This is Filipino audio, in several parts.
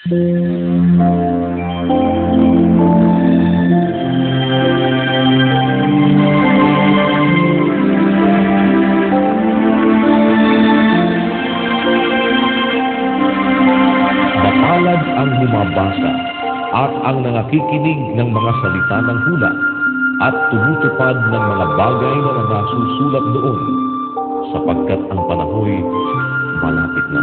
Mapalad ang humabasa at ang nangakikinig ng mga salita ng hula at tumutupad ng mga bagay na nasusulat doon, sapagkat ang panahoy malapit na.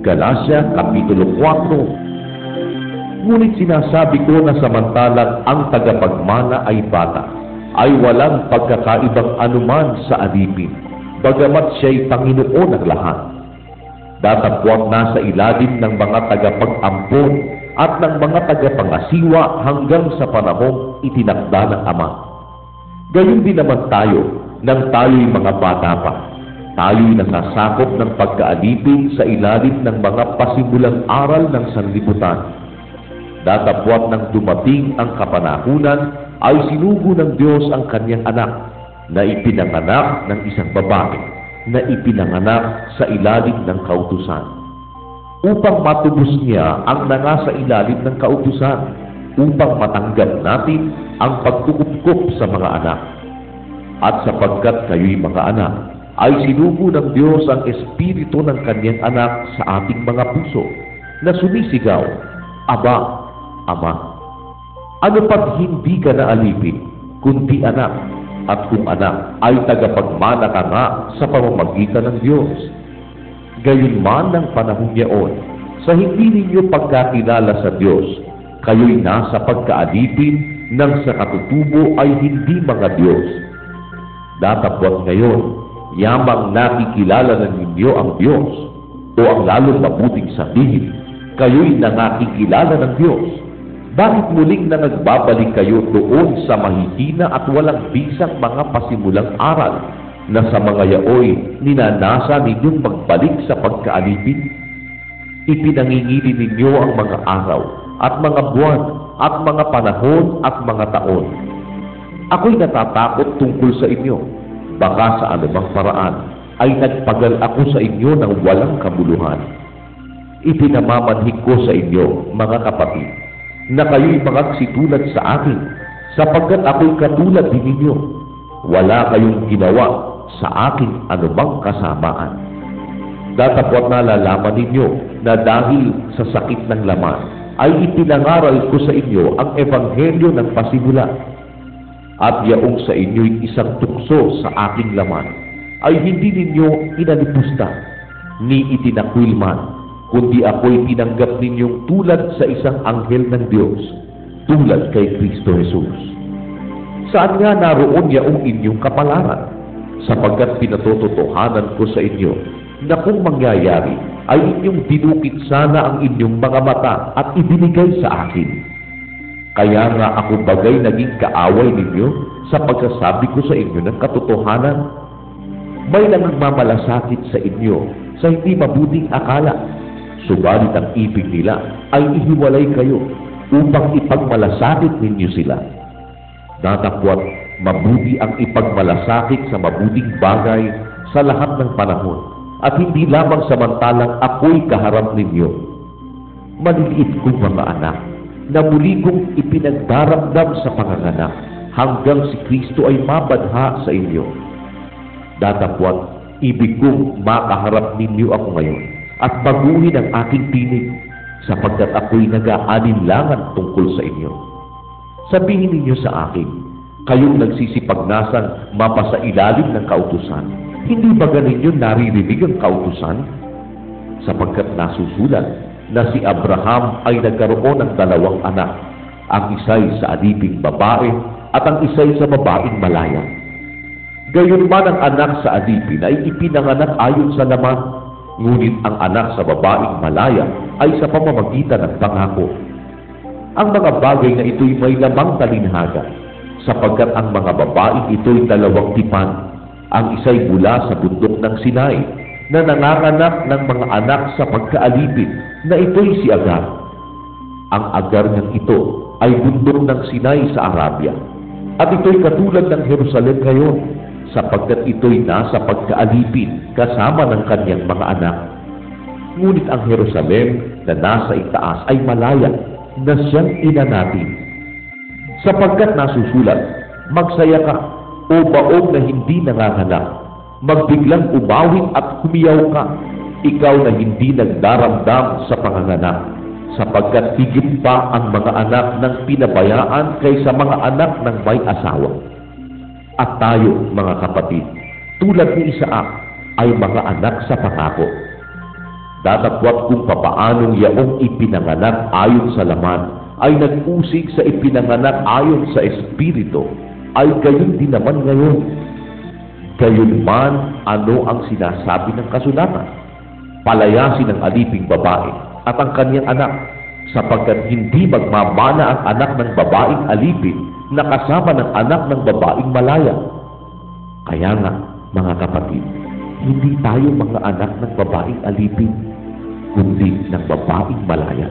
Galacia Kapitulo 4. Ngunit sinasabi ko na samantalang ang tagapagmana ay bata, ay walang pagkakaibang anuman sa alipin, bagamat siya'y Panginoon ng lahat. Datapwat na sa ilalim ng mga tagapag-ampon at ng mga tagapangasiwa hanggang sa panahong itinakda ng Ama. Gayon din naman tayo, nang tayo'y mga bata pa. Tayo'y nasasakop ng pagkaalipin sa ilalim ng mga pasimulang aral ng sanlibutan. Datapwat nang dumating ang kapanahunan, ay sinugo ng Diyos ang kanyang anak, na ipinanganak ng isang babae, na ipinanganak sa ilalim ng kautusan, upang matubos niya ang nangasa ilalim ng kautusan, upang matanggap natin ang pagkukupkup sa mga anak. At sapagkat kayo'y mga anak, ay sinugo ng Diyos ang espiritu ng kanyang anak sa ating mga puso, na sumisigaw, Aba, Ama. Ano pat hindi ka naalipin, kundi anak, at kung anak, ay tagapagmana ka nga sa pamamagitan ng Diyos. Gayunman ng panahon yaon, sa hindi ninyo pagkakilala sa Diyos, kayo'y nasa pagkaalipin nang sa katutubo ay hindi mga Diyos. Datapwat ngayon, yamang nakikilala na ninyo ang Diyos, o ang lalong mabuting sabihin, kayo'y nangakikilala ng Diyos. Bakit muling na nagbabalik kayo doon sa mahihina at walang bisang mga pasimulang aral na sa mga yaoy ninanasa ninyong magbalik sa pagkaalipin? Ipinangingili ninyo ang mga araw at mga buwan at mga panahon at mga taon. Ako'y natatakot tungkol sa inyo. Baka sa anumang paraan ay nagpagal ako sa inyo ng walang kabuluhan. Ipinamamanhik ko sa inyo, mga kapatid, na kayo'y magsitulad sa akin, sapagkat ako'y katulad din ninyo. Wala kayong ginawa sa akin anumang kasamaan. Datapwat na lalaman ninyo na dahil sa sakit ng laman, ay ipinangaral ko sa inyo ang ebanghelyo ng pasimula. At yaong sa inyo'y isang tukso sa aking laman, ay hindi ninyo inalipusta, ni itinakwil man, kundi ako'y tinanggap ninyong tulad sa isang anghel ng Diyos, tulad kay Kristo Jesus. Saan nga naroon yaong inyong kapalaran? Sapagkat pinatototohanan ko sa inyo na kung mangyayari, ay inyong dinukit sana ang inyong mga mata at ibinigay sa akin. Kaya nga ako bagay naging kaaway ninyo sa pagsasabi ko sa inyo ng katotohanan. May nagmamalasakit sa inyo sa hindi mabuting akala. Subalit ang ibig nila ay ihiwalay kayo upang ipagmalasakit ninyo sila. Datapwat mabuti ang ipagmalasakit sa mabuting bagay sa lahat ng panahon, at hindi lamang samantalang ako'y kaharap ninyo. Maliliit kong mga anak, na muli kong ipinagdaramdam sa panganganak hanggang si Kristo ay mabadha sa inyo. Datapwat ibig kong makaharap ninyo ako ngayon, at baguhin ang aking tinig, sapagkat ako'y nag-aalinlangan tungkol sa inyo. Sabihin ninyo sa akin, kayong nagsisipagnasan mapasa ilalim ng kautusan, hindi ba ganinyo naririnig ang kautusan? Sapagkat nasusulat na si Abraham ay nagkaroon ng 2 anak, ang isa'y sa aliping babae at ang isa'y sa babaeng malaya. Gayunman ang anak sa alipin ay ipinanganak ayon sa laman, ngunit ang anak sa babaeng malaya ay sa pamamagitan ng pangako. Ang mga bagay na ito'y may lamang talinhaga, sapagkat ang mga babaeng ito'y 2 tipan. Ang isa'y mula sa bundok ng Sinai, na nanganganak ng mga anak sa pagkaalipin, na ito'y si Agar. Ang Agar ng ito ay bundok ng Sinai sa Arabia. At ito'y katulad ng Jerusalem ngayon, sapagkat ito'y nasa pagkaalipin kasama ng kanyang mga anak. Ngunit ang Jerusalem na nasa itaas ay malaya na siyang ina natin. Sapagkat nasusulat, magsaya ka, o baog na hindi nanganganak. Magbiglang umawit at humiyaw ka, ikaw na hindi nagdaramdam sa panganganak, sapagkat higit pa ang mga anak ng pinabayaan kaysa mga anak ng may asawa. At tayo, mga kapatid, tulad ni Isaac, ay mga anak sa pangako. Datapwat kung papaanong yaong ipinanganak ayon sa laman, ay nag-usig sa ipinanganak ayon sa Espiritu, ay gayon din naman ngayon. Gayon man, ano ang sinasabi ng kasulatan? Palayasin ang aliping babae at ang kanyang anak, sapagkat hindi magmamana ang anak ng babaeng alipin na kasama ng anak ng babaeng malaya. Kaya nga, mga kapatid, hindi tayo mga anak ng babaeng alipin, kundi ng babaeng malaya.